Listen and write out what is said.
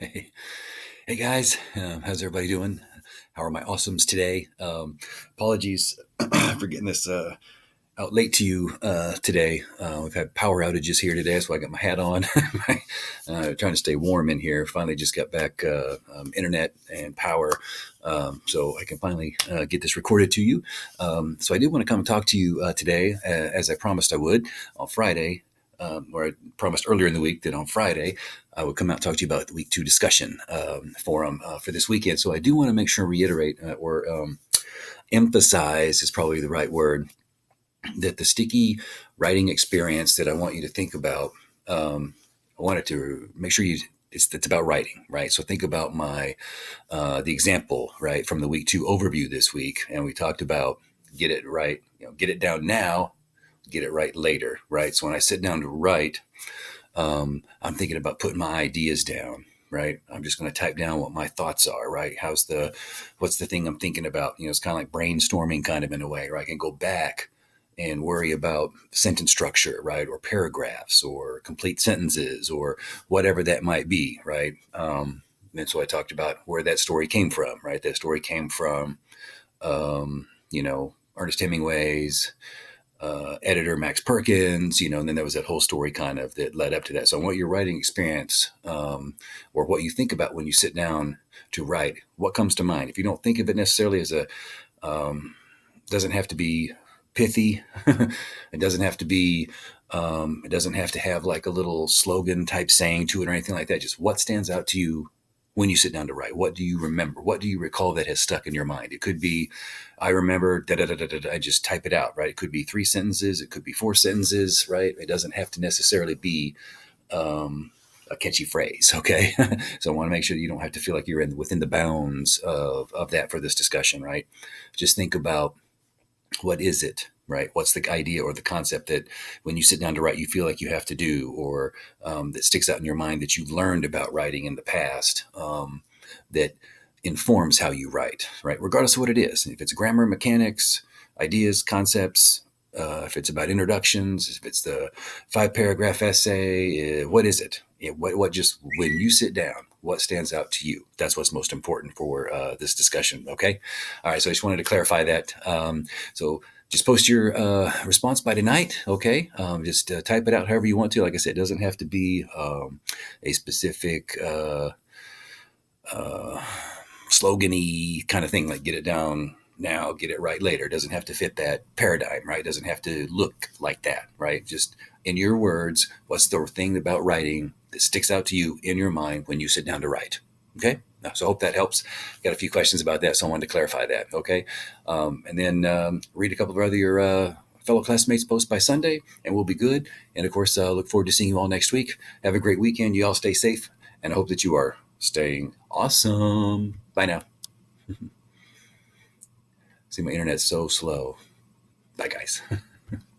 Hey, hey guys, how's everybody doing? How are my awesomes today? Apologies for getting this out late to you today. We've had power outages here today, so I got my hat on, trying to stay warm in here. Finally, just got back internet and power, so I can finally get this recorded to you. So I did want to come and talk to you today, as I promised I would on Friday. Or I promised earlier in the week that on Friday I would come out and talk to you about the week two discussion forum for this weekend. So I do want to make sure and reiterate or emphasize is probably the right word, that the sticky writing experience that I want you to think about, I wanted to make sure it's about writing, right? So think about the example, right, from the week two overview this week, and we talked about get it right, get it down now, get it right later, right? So when I sit down to write, I'm thinking about putting my ideas down, right? I'm just going to type down what my thoughts are, right? What's the thing I'm thinking about? It's kind of like brainstorming kind of in a way, right? I can go back and worry about sentence structure, right? Or paragraphs or complete sentences or whatever that might be, right? And so I talked about where that story came from, right? That story came from, Ernest Hemingway's editor Max Perkins, and then there was that whole story kind of that led up to that. So I want your writing experience, or what you think about when you sit down to write, what comes to mind. If you don't think of it necessarily as doesn't have to be pithy. It doesn't have to be, it doesn't have to have like a little slogan type saying to it or anything like that. Just what stands out to you when you sit down to write. What do you remember? What do you recall that has stuck in your mind? It could be, I remember da da da da da. I just type it out, right? It could be 3 sentences. It could be 4 sentences, right? It doesn't have to necessarily be a catchy phrase. Okay, so I want to make sure that you don't have to feel like you're within the bounds of that for this discussion, right? Just think about, what is it, right? What's the idea or the concept that when you sit down to write you feel like you have to do, or that sticks out in your mind that you've learned about writing in the past, that informs how you write, right? Regardless of what it is. If it's grammar, mechanics, ideas, concepts, if it's about introductions, if it's the 5 paragraph essay, what is it? What just, when you sit down, what stands out to you? That's what's most important for this discussion. Okay. All right. So I just wanted to clarify that. So just post your response by tonight. Okay. Just type it out however you want to. Like I said, it doesn't have to be a specific slogan-y kind of thing, like get it down now, get it right later. It doesn't have to fit that paradigm, right? It doesn't have to look like that, right? Just in your words, what's the thing about writing that sticks out to you in your mind when you sit down to write? Okay. So I hope that helps. Got a few questions about that, so I wanted to clarify that. Okay. And then read a couple of other fellow classmates' posts by Sunday, and we'll be good. And of course, look forward to seeing you all next week. Have a great weekend. You all stay safe, and I hope that you are staying awesome. Bye now. See, my internet's so slow. Bye, guys.